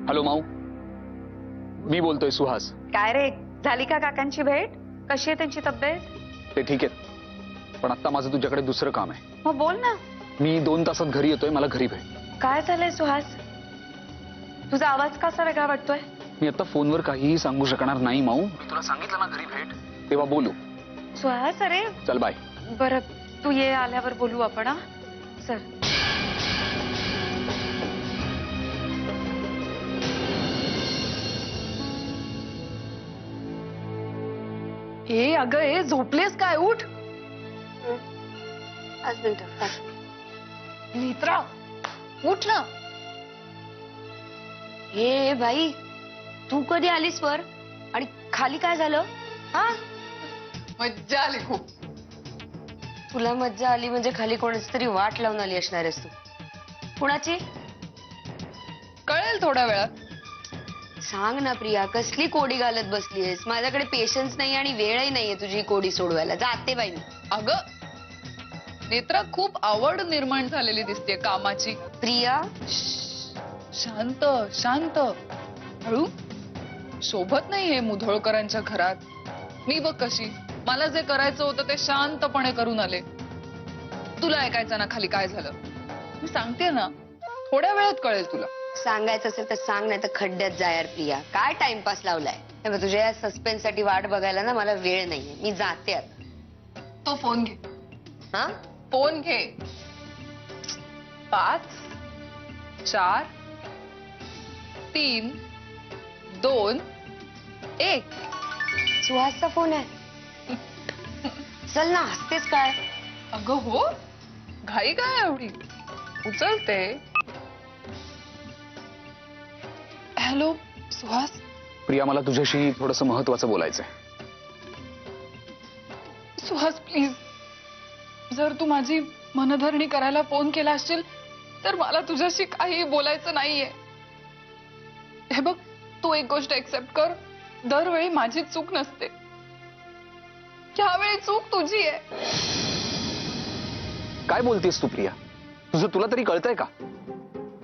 Hello माऊ, मी बोलतोय सुहास. काय रे, झाली का काकांची भेट? कशी आहे त्यांची तब्येत? ते ठीक आहेत, पण आता माझं तुझ्याकडे दुसरं काम आहे. मग बोल ना. मी 2 तासात घरी येतोय, मला घरी भेट. काय झालंय सुहास? तुझा आवाज कसा वेगळा वाटतोय? मी आता फोनवर काहीही सांगू शकणार नाही माऊ. मी तुला सांगितलं ना घरी भेट, तेव्हा बोलू. सुहास, अरे चल बाय. बरं, तू ये, आल्यावर बोलू आपण. हा सर. ए अगं, ए झोपलेस काय? उठ. आज मिनिट. नेत्रा, उठ ना. हे बाई, तू कधी आलीस वर? आणि खाली काय झालं? हा, मज्जा आली खूप. तुला मज्जा आली म्हणजे खाली कोणाची तरी वाट लावून आली असणार आहेस तू. कुणाची? कळेल थोड्या वेळात. सांग ना प्रिया, कसली कोडी घालत बसलीयस? माझ्याकडे पेशन्स नाही आणि वेळही नाहीये तुझी कोडी सोडवायला. जाते बाई मी. अगं नेत्रा, खूप आवड निर्माण झालेली दिसते कामाची. प्रिया, शांत शांत, हळू. शोभत नाही हे मुधोळकरांच्या घरात. मी बघ कशी, मला जे करायचं होतं ते शांतपणे करून आले. तुला ऐकायचं ना खाली काय झालं? मी सांगते ना, थोड्या वेळात कळेल तुला. सांगायचं असेल तर सांग, नाही तर खड्ड्यात जा यार प्रिया. काय टाइमपास लावलाय? हे बघ, तुझ्या या सस्पेन्स साठी वाट बघायला ना मला वेळ नाहीये. मी जाते आता. तो फोन घे. हा, फोन घे. 5 4 3 2 1. सुहासचा फोन आहे. चल ना, हसतेस काय? अगं हो, घाई काय एवढी? उचलते. हॅलो सुहास. प्रिया, मला तुझ्याशी थोडंसं महत्वाचं बोलायचंय. सुहास प्लीज, जर तू माझी मनधरणी करायला फोन केला असशील तर मला तुझ्याशी काही बोलायचं नाहीये. हे बघ, तू एक गोष्ट एक्सेप्ट कर, दरवेळी माझी चूक नसते, यावेळी चूक तुझी आहे. काय बोलतेस तू प्रिया? तुला तरी कळतंय का?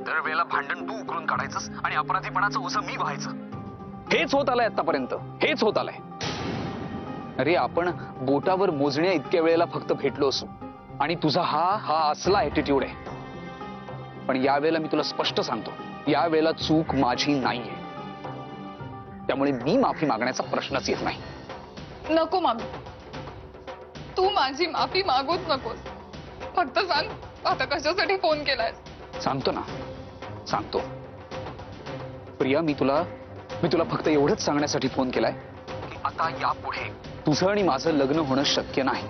दरवेळेला भांडण तू उकरून काढायचंस आणि अपराधीपणाचं ओझं मी व्हायचं. हेच होत आलंय आतापर्यंत, हेच होत आलंय. अरे, आपण बोटावर मोजण्या इतक्या वेळेला फक्त भेटलो असू आणि तुझा हा असला ऍटिट्यूड आहे. पण यावेळेला मी तुला स्पष्ट सांगतो, यावेळेला चूक माझी नाहीये. त्यामुळे मी माफी मागण्याचा प्रश्नच येत नाही. नको मामी, तू माझी माफी मागूच नकोस. फक्त सांग, आता कशासाठी फोन केलाय? सांगतो ना, सांगतो. प्रिया, मी तुला फक्त एवढंच सांगण्यासाठी फोन केलाय की आता यापुढे तुझं आणि माझं लग्न होणं शक्य नाही.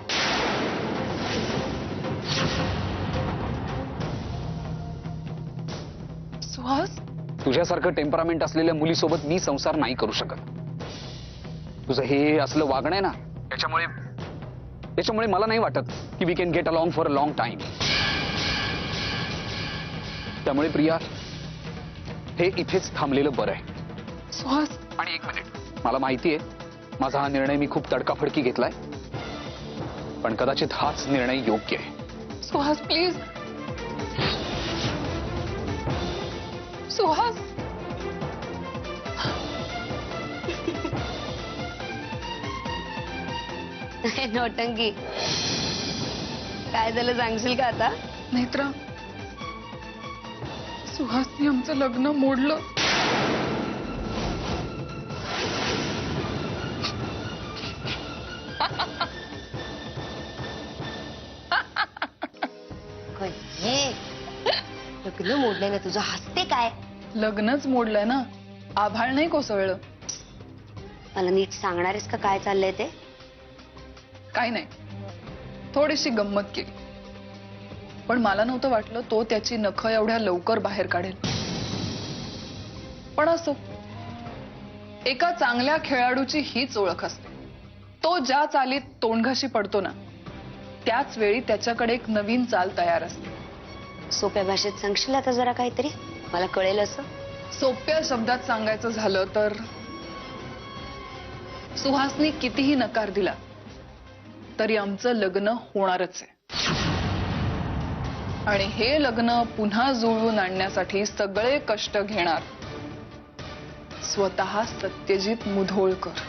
सुहास, तुझ्यासारखं टेम्परामेंट असलेल्या मुलीसोबत मी संसार नाही करू शकत. तुझं हे असलं वागणं आहे ना, त्याच्यामुळे मला नाही वाटत की we can get along for a long time. त्यामुळे प्रिया, हे इथेच थांबलेलं बरं आहे. सुहास. आणि 1 मिनिट, मला माहितीये माझा हा निर्णय मी खूप तडकाफडकी घेतलाय, पण कदाचित हाच निर्णय योग्य आहे. सुहास प्लीज. सुहास. नौटंकी. काय झालं सांगशील का आता? नेत्रा, सुहासने आमचं लग्न मोडलं. लग्न मोडलंय ना तुझं? हसते काय? लग्नच मोडलंय ना, आभाळ नाही कोसळलं. मला नीट सांगणारेस का काय चाललंय ते? काही नाही, थोडीशी गंमत केली. पण मला नव्हतं वाटलं तो त्याची नखं एवढ्या लवकर बाहेर काढेल. पण असो, एका चांगल्या खेळाडूची हीच ओळख असते. तो ज्या चालीत तोंडघाशी पडतो ना, त्याच वेळी त्याच्याकडे एक नवीन चाल तयार असते. सोप्या भाषेत सांगशील आता जरा काहीतरी, मला कळेल असं? सोप्या शब्दात सांगायचं झालं तर, सुहासनी कितीही नकार दिला तरी आमचं लग्न होणारच आहे. आणि हे लग्न पुन्हा जुळवून आणण्यासाठी सगळे कष्ट घेणार स्वतः सत्यजित मुधोळकर.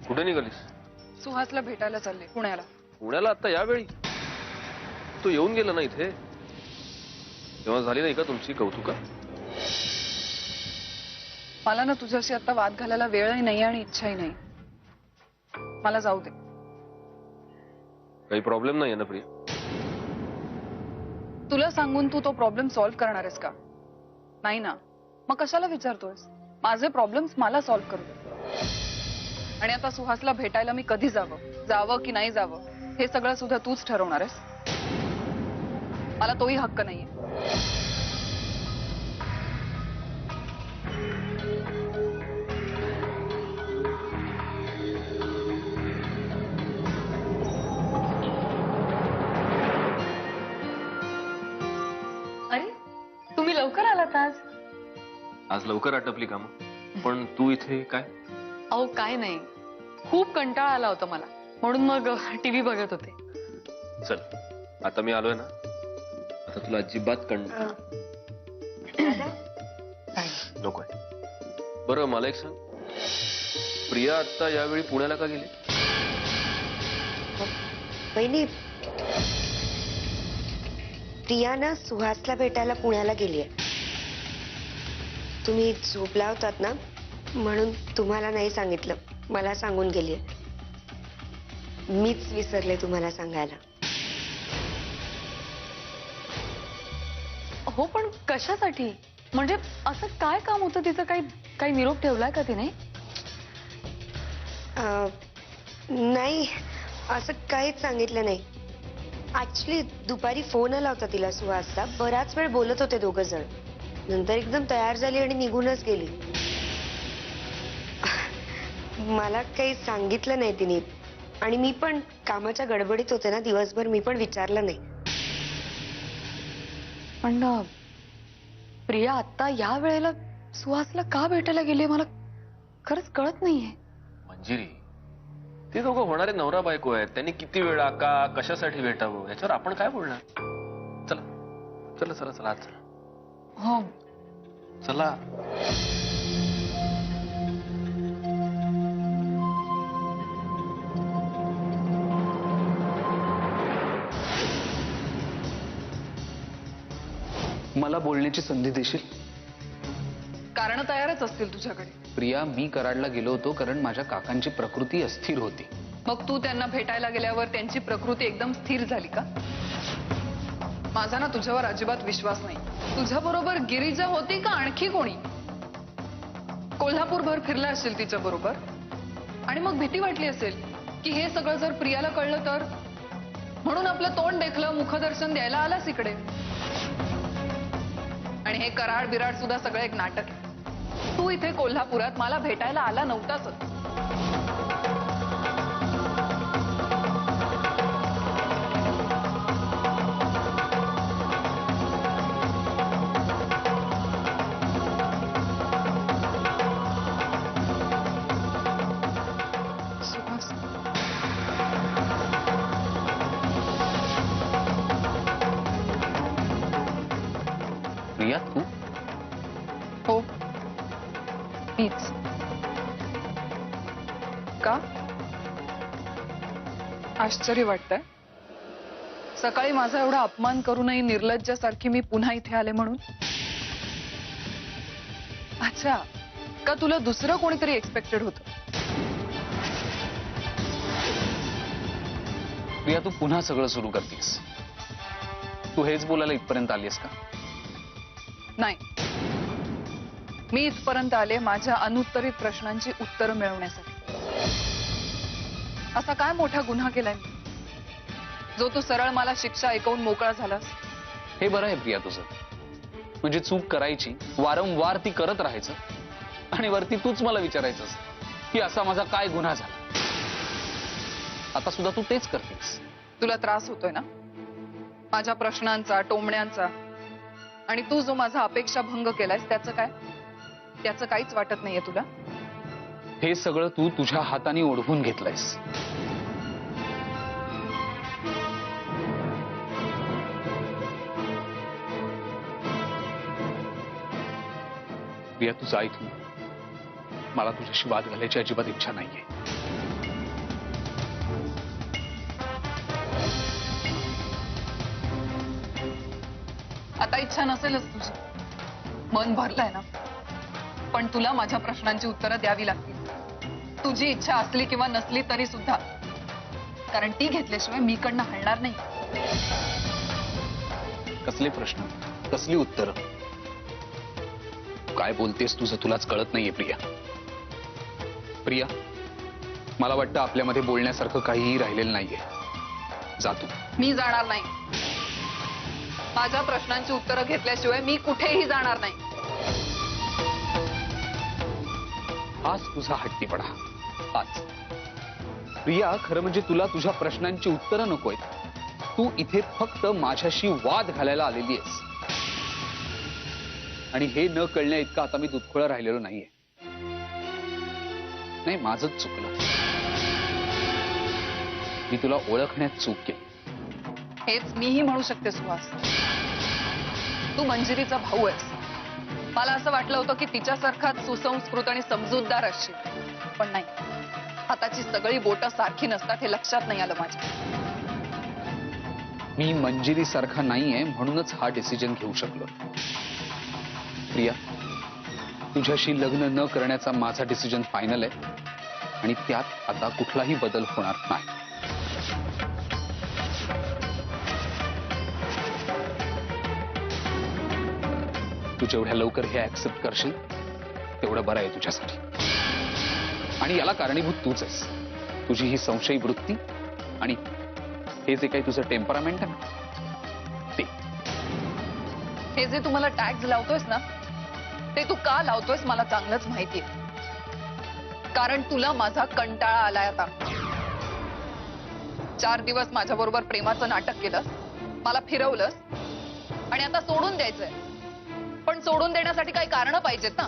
कुठे निघालीस? सुहासला भेटायला चालले पुण्याला. पुण्याला आता यावेळी? तो येऊन गेला ना इथे. तेव्हा झाली नाही का तुमची कौतुका? मला ना तुझ्याशी आता वाद घालायला वेळही नाही आणि इच्छाही नाही. मला जाऊ दे. काही प्रॉब्लेम नाही ना प्रिया? तुला सांगून तू तो प्रॉब्लेम सॉल्व्ह करणार आहेस का? नाही ना. मग कशाला विचारतोयस? माझे प्रॉब्लेम्स मला सॉल्व्ह करू दे. आणि आता सुहासला भेटायला मी कधी जावं की नाही जावं हे सगळं सुद्धा तूच ठरवणार आहेस. मला तोही हक्क नाहीये. अरे तुम्ही लवकर आलात आज. आज लवकर आटपली कामं. पण तू इथे काय? अहो काय नाही, खूप कंटाळा आला होता मला, म्हणून मग टीव्ही बघत होते. चल आता मी आलोय ना, आता तुला अजिबात नकोय. बरं मला एक सांग, प्रिया आता यावेळी पुण्याला का गेली? वहिनी, प्रिया ना सुहासला भेटायला पुण्याला गेलीये. तुम्ही झोपला होतात ना, म्हणून तुम्हाला नाही सांगितलं, मला सांगून गेलीये. मीच विसरले तुम्हाला सांगायला. हो पण कशासाठी? म्हणजे असं काय काम होतं तिचं? काही निरोप ठेवलाय का तिने? नाही, असं काहीच सांगितलं नाही. ऍक्च्युली दुपारी फोन आला होता तिला सुहासचा. बराच वेळ बोलत होते दोघं जण. नंतर एकदम तयार झाली आणि निघूनच गेली. मला काही सांगितलं नाही तिने. आणि मी पण कामाच्या गडबडीत होते ना दिवसभर, मी पण विचारलं नाही. पण प्रिया आता या वेळेला सुहासला का भेटायला गेली मला खरंच कळत नाहीये. मंजिरी, ते दोघं होणारे नवरा बायको आहेत. त्यांनी किती वेळा का कशासाठी भेटावं याच्यावर आपण काय बोलणार? चला चला चला चला आज चला. हो चला. मला बोलण्याची संधी देशील? कारण तयारच असतील तुझ्याकडे. प्रिया, मी कराडला गेलो होतो कारण माझ्या काकांची प्रकृती अस्थिर होती. मग तू त्यांना भेटायला गेल्यावर त्यांची प्रकृती एकदम स्थिर झाली का? माझा ना तुझ्यावर अजिबात विश्वास नाही. तुझ्या बरोबर गिरिजा होती का आणखी कोणी? कोल्हापूरभर फिरला असेल तिच्या बरोबर आणि मग भीती वाटली असेल की हे सगळं जर प्रियाला कळलं तर, म्हणून आपलं तोंड देखलं मुखदर्शन द्यायला आलास इकडे. आणि हे कराड बिराड सुद्धा सगळं एक नाटक आहे. तू इथे कोल्हापुरात मला भेटायला आला नव्हताच. सुहास, प्रिया, तू? हो मीच. का आश्चर्य वाटतंय? सकाळी माझा एवढा अपमान करूनही निर्लज्जासारखी मी पुन्हा इथे आले म्हणून? अच्छा, का तुला दुसरं कोणीतरी एक्सपेक्टेड होतं? प्रिया, तू पुन्हा सगळं सुरू करतेस. तू हेच बोलायला इथपर्यंत आलीस का? नाही, मी इथपर्यंत आले माझ्या अनुत्तरित प्रश्नांची उत्तरं मिळवण्यासाठी. असा काय मोठा गुन्हा केलाय मी, जो तू सरळ मला शिक्षा ऐकवून मोकळा झालास? हे बरं आहे प्रिया तुझं. म्हणजे चूक करायची, वारंवार ती करत राहायचं आणि वरती तूच मला विचारायचंस की असा माझा काय गुन्हा झाला. आता सुद्धा तू तेच करतेस. तुला त्रास होतोय ना माझ्या प्रश्नांचा, टोमण्यांचा? आणि तू जो माझा अपेक्षा भंग केलायस त्याचं काय? त्याचं काहीच वाटत नाहीये तुला? हे सगळं तू तुझ्या हाताने ओढवून घेतलंयस. प्रिया तुझं ऐकून मला तुझ्याशी वाद घालायची अजिबात इच्छा नाहीये. आता इच्छा नसेलच तुझी, मन भरलंय ना. पण तुला माझ्या प्रश्नांची उत्तरं द्यावी लागतील, तुझी इच्छा असली किंवा नसली तरी सुद्धा. कारण ती घेतल्याशिवाय मी कडनं हलणार नाही. कसले प्रश्न, कसली उत्तर? काय बोलतेस तुझं तुलाच कळत नाहीये प्रिया. प्रिया, मला वाटतं आपल्यामध्ये बोलण्यासारखं काहीही राहिलेलं नाहीये. जा तू. मी जाणार नाही. माझ्या प्रश्नांची उत्तरं घेतल्याशिवाय मी कुठेही जाणार नाही. हाच तुझा हट्टीपणा. हाच. प्रिया, खरं म्हणजे तुला तुझ्या प्रश्नांची उत्तरं नकोयत. तू इथे फक्त माझ्याशी वाद घालायला आलेली आहेस. आणि हे न कळण्या इतका आता मी दुधखोळा राहिलेलो नाहीये. नाही, माझंच चुकलं. मी तुला ओळखण्यात चूक केली. हेच मीही म्हणू शकते सुहास. तू मंजिरीचा भाऊ आहेस. मला असं वाटलं होतं की तिच्यासारखाच सुसंस्कृत आणि समजूतदार असशील, पण नाही. हाताची सगळी बोटं सारखी नसतात हे लक्षात नाही आलं माझ्या. मी मंजिरी सारखा नाहीये म्हणूनच हा डिसिजन घेऊ शकलो. प्रिया, तुझ्याशी लग्न न करण्याचा माझा डिसिजन फायनल आहे आणि त्यात आता कुठलाही बदल होणार नाही. तू जेवढ्या लवकर हे ऍक्सेप्ट करशील तेवढं बरं आहे तुझ्यासाठी. आणि याला कारणीभूत तूच आहेस. तुझी ही संशयी वृत्ती आणि हे जे काही तुझं टेम्परामेंट आहे ना ते. हे जे तू मला टॅग्स लावतोयस ना, ते तू का लावतोयस मला चांगलंच माहितीये. कारण तुला माझा कंटाळा आलाय आता. 4 दिवस माझ्या बरोबर प्रेमाचं नाटक केलंस, मला फिरवलंस आणि आता सोडून द्यायचंय. पण सोडून देण्यासाठी काही कारण पाहिजेत ना.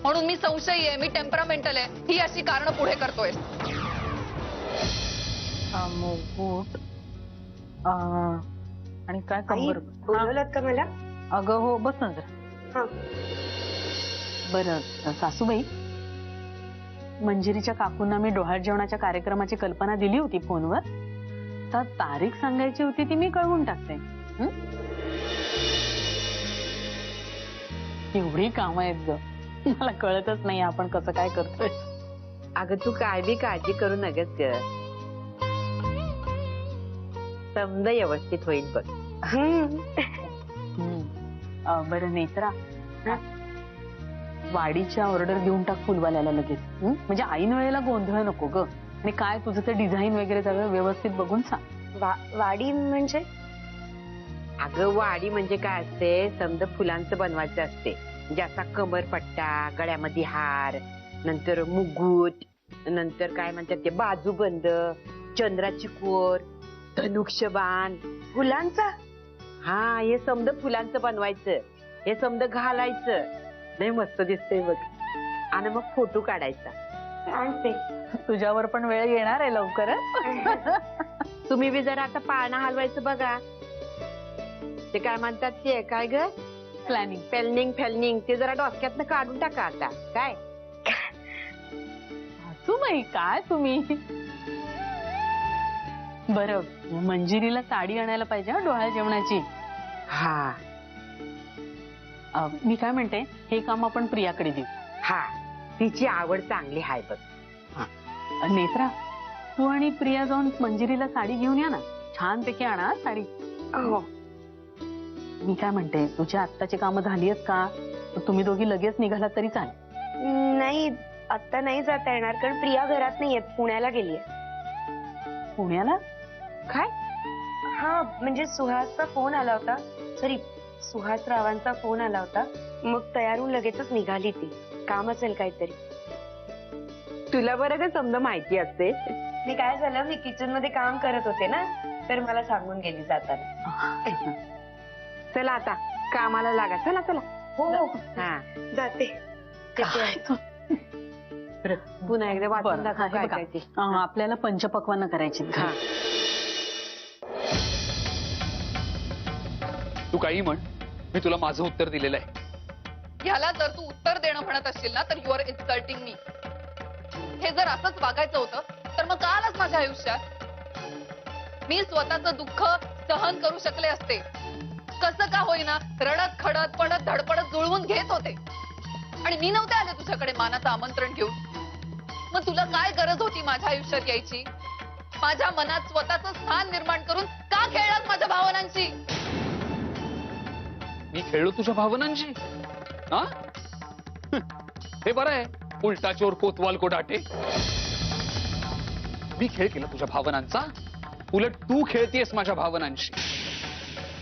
म्हणून मी संशयी आहे, मी टेम्परामेंटल आहे, ही अशी कारण पुढे करतोय. आणि काय आई, कंबर? बोलवलात का मला? अगं हो, बस ना जरा. हा. बरं सासूबाई, मंजिरीच्या काकूंना मी डोहाळ जेवणाच्या कार्यक्रमाची कल्पना दिली होती फोनवर. तर तारीख सांगायची होती ती मी कळवून टाकते. एवढी कामं आहेत ग, मला कळतच नाही आपण कसं काय करतोय. अगं तू काय बी काळजी करू नगस ग, समजा व्यवस्थित होईल बघ. बरं नेत्रा, वाडीच्या ऑर्डर घेऊन टाक फुलवाल्याला लगेच. म्हणजे ऐन वेळेला गोंधळ नको ग. आणि काय तुझं ते डिझाईन वगैरे सगळं व्यवस्थित बघून सांग. वाडी म्हणजे? अगं वाडी म्हणजे काय असते, समजा फुलांचं बनवायचं असते. म्हणजे असा कमरपट्टा, गळ्यामध्ये हार, नंतर मुगुट, नंतर काय म्हणतात ते बाजूबंद, चंद्राची कोर, धनुष्यबाण. फुलांचा? हा, हे समजा फुलांचं बनवायचं. हे समजा घालायचं. नाही मस्त दिसतंय बघ. आणि मग फोटो काढायचा. आणते. तुझ्यावर पण वेळ येणार आहे लवकरच. तुम्ही बी जरा आता पाळणा हलवायचं बघा. ते काय म्हणतात ते काय ग, प्लॅनिंग फेलनिंग ते जरा डोक्यातनं काढून टाका आता. काय सासूबाई काय तुम्ही. बरं, मंजिरीला साडी आणायला पाहिजे डोहाळ जेवणाची. हा मी काय म्हणते, हे काम आपण प्रियाकडे देऊ. हा, तिची आवड चांगली आहे बघ. नेत्रा, तू आणि प्रिया जाऊन मंजिरीला साडी घेऊन या ना. छानपैकी आणा साडी. हो. मी काय म्हणते, तुझ्या आत्ताची कामं झाली आहेत का? तुम्ही दोघी लगेच निघालात तरी चालेल. नाही, आता नाही जाता येणार कारण प्रिया घरात नाहीये, पुण्याला गेलीये. पुण्याला? काय? हा म्हणजे सुहासचा फोन आला होता. सॉरी, सुहास रावांचा फोन आला होता. मग तयार होऊन लगेचच निघाली ती. काम असेल काहीतरी. तुला बरं का समजा माहिती असते. मी काय झालं, मी किचन मध्ये काम करत होते ना, तर मला सांगून गेली जाताना. चला आता कामाला लागा. चला चला. हो हा जाते. पुन्हा एकदा वाचून बरं, दाखव हा, हे काय बघा. काय ते. आपल्याला पंचपक्वान्न करायची. हा. तू काही म्हण, मी तुला माझं उत्तर दिलेलं आहे. ह्याला जर तू उत्तर देणं म्हणत असशील ना, तर यू आर इन्सल्टिंग मी. हे जर असंच वागायचं होतं तर मग का आलास माझ्या आयुष्यात? मी स्वतःचं दुःख सहन करू शकले असते. कसं का होईना रडत खडत पडत धडपडत जुळवून घेत होते. आणि मी नव्हते आले तुझ्याकडे मानाचं आमंत्रण घेऊन. मग तुला काय गरज होती माझ्या आयुष्यात यायची? माझ्या मनात स्वतःचं स्थान निर्माण करून का खेळलास माझ्या भावनांची? मी खेळलो तुझ्या भावनांची? हा? हे बरं आहे, उलटा चोर कोतवाल को डाटे. मी खेळ केला तुझ्या भावनांचा? उलट तू खेळतीयस माझ्या भावनांशी.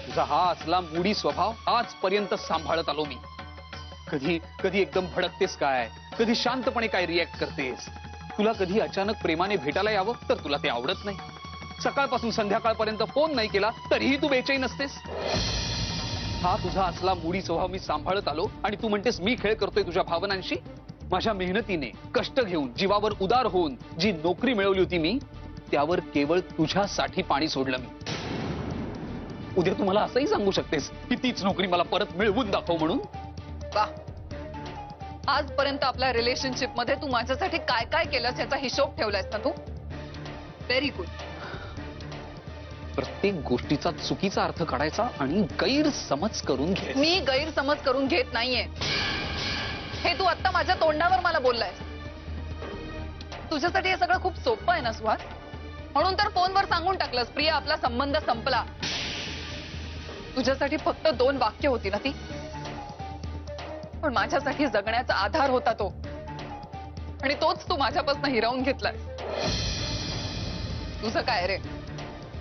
तुझा हा असला मूडी स्वभाव आजपर्यंत सांभाळत आलो मी. कधी कधी एकदम भडकतेस काय, कधी शांतपणे काय रिॲक्ट करतेस. तुला कधी अचानक प्रेमाने भेटायला यावं तर तुला ते आवडत नाही. सकाळपासून संध्याकाळपर्यंत फोन नाही केला तरीही तू बेचैन नसतेस. हा तुझा असला मूडी स्वभाव मी सांभाळत आलो आणि तू म्हणतेस मी खेळ करतोय तुझ्या भावनांशी. माझ्या मेहनतीने कष्ट घेऊन जीवावर उदार होऊन जी नोकरी मिळवली होती मी, त्यावर केवळ तुझ्यासाठी पाणी सोडलं मी. उद्या तू मला असंही सांगू शकतेस की तीच नोकरी मला परत मिळवून दाखव म्हणून. वा, आजपर्यंत आपल्या रिलेशनशिप मध्ये तू माझ्यासाठी काय काय केलंस याचा हिशोब ठेवलायस ना तू. Very good. प्रत्येक गोष्टीचा चुकीचा अर्थ काढायचा आणि गैरसमज करून घे. मी गैरसमज करून घेत नाहीये. हे तू आता माझ्या तोंडावर मला बोललायस. तुझ्यासाठी हे सगळं खूप सोपं आहे ना सुहास? म्हणून तर फोनवर सांगून टाकलंस प्रिया आपला संबंध संपला. तुझ्यासाठी फक्त 2 वाक्य होती ना ती, पण माझ्यासाठी जगण्याचा आधार होता तो. आणि तोच तू माझ्यापासून हिरावून घेतलाय. तुझं काय रे?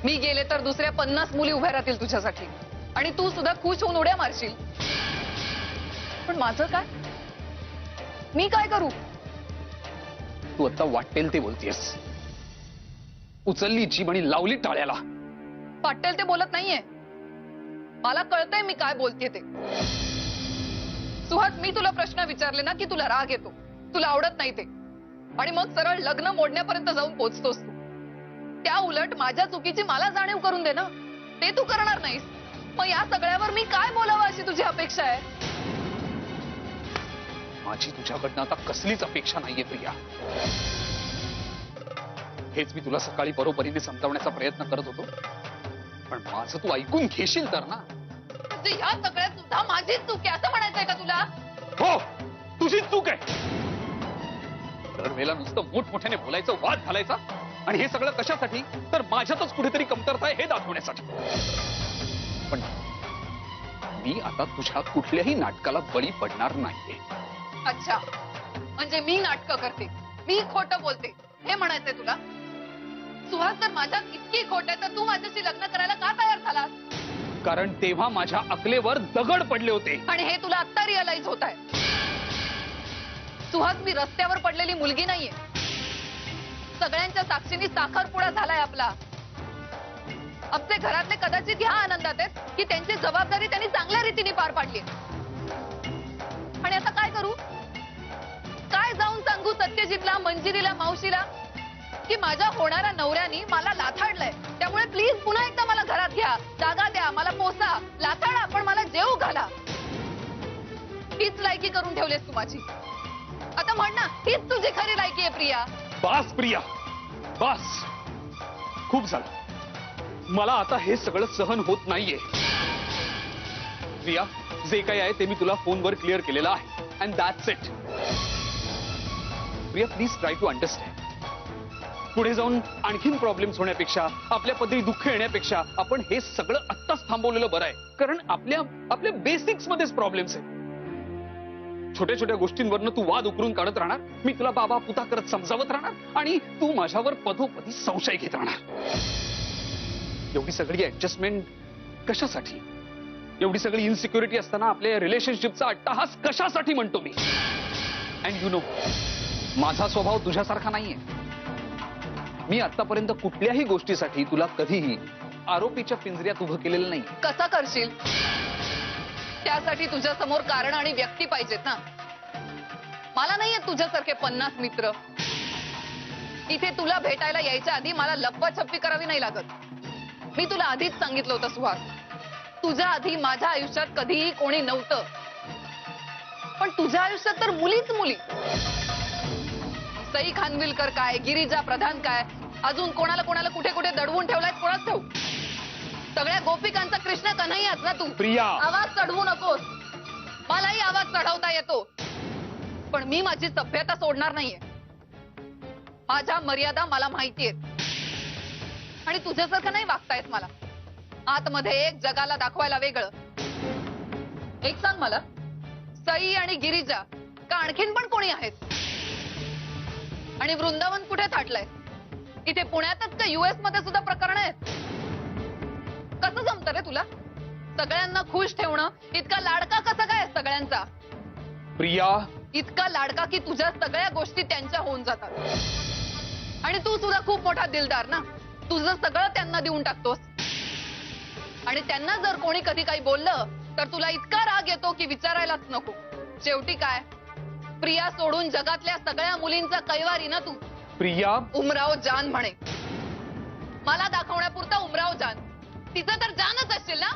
मी गेले तर दुसऱ्या 50 मुली उभ्या राहतील तुझ्यासाठी आणि तू सुद्धा खुश होऊन उड्या मारशील. पण माझं काय? मी काय करू? तू आता वाटेल ते बोलतेस. उचलली जीभ आणि लावली टाळ्याला. वाटेल ते बोलत नाहीये. मला कळतंय मी काय बोलतेय ते. सुहास, मी तुला प्रश्न विचारले ना की तुला राग येतो, तुला आवडत नाही ते, आणि मग सरळ लग्न मोडण्यापर्यंत जाऊन पोहोचतोस तू. त्या उलट माझ्या चुकीची मला जाणीव करून दे ना. ते तू करणार नाहीस. मग या सगळ्यावर मी काय बोलावं अशी तुझी अपेक्षा आहे? माझी तुझ्याकडनं आता कसलीच अपेक्षा नाहीये प्रिया. हेच मी तुला सकाळी बरोबरीने समजावण्याचा प्रयत्न करत होतो, पण माझं तू ऐकून घेशील तर ना. म्हणजे ह्या सगळ्यात सुद्धा माझीच चूक आहे असं म्हणायचंय का तुला? हो, तुझीच चूक आहे. दरवेळेला नुसतं मोठमोठ्याने बोलायचं, वाद घालायचा, आणि हे सगळं कशासाठी? तर माझ्यातच कुठेतरी कमतरता आहे हे दाखवण्यासाठी. पण मी आता तुझ्या कुठल्याही नाटकाला बळी पडणार नाहीये. अच्छा, म्हणजे मी नाटकं करते, मी खोटं बोलते हे म्हणायचंय तुला? सुहास, जर माझ्यात इतकी खोट आहे तर तू माझ्याशी लग्न करायला का तयार झालास? कारण तेव्हा माझ्या अकलेवर दगड पडले होते. आणि हे तुला आत्ता रिअलाइज होत आहे. सुहास, मी रस्त्यावर पडलेली मुलगी नाहीये. सगळ्यांच्या साक्षीने साखरपुडा झालाय आपला. आमचे घरातले कदाचित ह्या आनंदात आहेत की त्यांची जबाबदारी त्यांनी चांगल्या रीतीने पार पाडली. आणि आता काय करू? काय जाऊन सांगू सत्यजितला, मंजिरीला, मावशीला की माझ्या होणाऱ्या नवऱ्यानी मला लाथाडलंय, त्यामुळे प्लीज पुन्हा एकदा मला घरात घ्या, जागा द्या, मला पोसा, लाथाडा, पण मला जेवू घाला. हीच लायकी करून ठेवलीस तू माझी. आता म्हण ना, हीच तुझी खरी लायकी आहे प्रिया. बास प्रिया, बास. खूप झालं. मला आता हे सगळं सहन होत नाहीये. प्रिया, जे काही आहे ते मी तुला फोनवर क्लिअर केलेलं आहे, and that's it. Priya, please try to understand. पुढे जाऊन आणखीन प्रॉब्लेम्स होण्यापेक्षा, आपल्या पदरी दुःख येण्यापेक्षा आपण हे सगळं आत्ताच थांबवलेलं बरं आहे. कारण आपल्या बेसिक्स मध्येच प्रॉब्लेम्स आहेत. छोट्या छोट्या गोष्टींवरनं तू वाद उकरून काढत राहणार, मी तुला बाबा पुता करत समजावत राहणार आणि तू माझ्यावर पदोपदी संशय घेत राहणार. एवढी सगळी ऍडजस्टमेंट कशासाठी? एवढी सगळी इन्सिक्युरिटी असताना आपल्या रिलेशनशिपचा अट्टाहास कशासाठी म्हणतो मी? अँड यू नो, माझा स्वभाव तुझ्यासारखा नाहीये. मी आतापर्यंत कुठल्याही गोष्टीसाठी तुला कधीही आरोपीच्या पिंजऱ्यात उभं केलेलं नाही. कसा करशील? त्यासाठी तुझ्या समोर कारण आणि व्यक्ती पाहिजेत ना. मला नाहीये तुझ्यासारखे 50 मित्र. इथे तुला भेटायला यायच्या आधी मला लपवाछप्पी करावी नाही लागत. मी तुला आधीच सांगितलं होतं सुहास, तुझ्या आधी माझ्या आयुष्यात कधीही कोणी नव्हतं. पण तुझ्या आयुष्यात तर मुलीच मुली. सई खानविलकर काय, गिरिजा प्रधान काय, अजून कोणाला कोणाला कुठे कुठे दडवून ठेवलाय कोणाच ठेवू. सगळ्या गोपिकांचा कृष्ण कन्हैयाच ना तू. प्रिया, आवाज चढवू नकोस. मलाही आवाज चढवता येतो, पण मी माझी सभ्यता सोडणार नाहीये. माझ्या मर्यादा मला माहितीयेत आणि तुझ्यासारखं नाही वागता येत मला. आतमध्ये एक, जगाला दाखवायला वेगळं. एक सांग मला, सई आणि गिरिजा का आणखीन पण कोणी आहेत? आणि वृंदावन कुठे थाटलंय? इथे पुण्यातच का US मध्ये सुद्धा प्रकरण आहेत? कसं जमतं रे तुला? सगळ्यांना खुश ठेवणं इतका लाडका कसा काय सगळ्यांचा? प्रिया, इतका लाडका की तुझ्या सगळ्या गोष्टी त्यांच्या होऊन जातात. आणि तू सुद्धा खूप मोठा दिलदार ना. तुझं सगळं त्यांना देऊन टाकतोस. आणि त्यांना जर कोणी कधी काही बोललं तर तुला इतका राग येतो की विचारायलाच नको. शेवटी काय, प्रिया सोडून जगातल्या सगळ्या मुलींचा कैवारी ना तू. प्रिया, उमराव जान म्हणे. मला दाखवण्यापुरता उमराव जान. तिचं तर जानच असेल ना.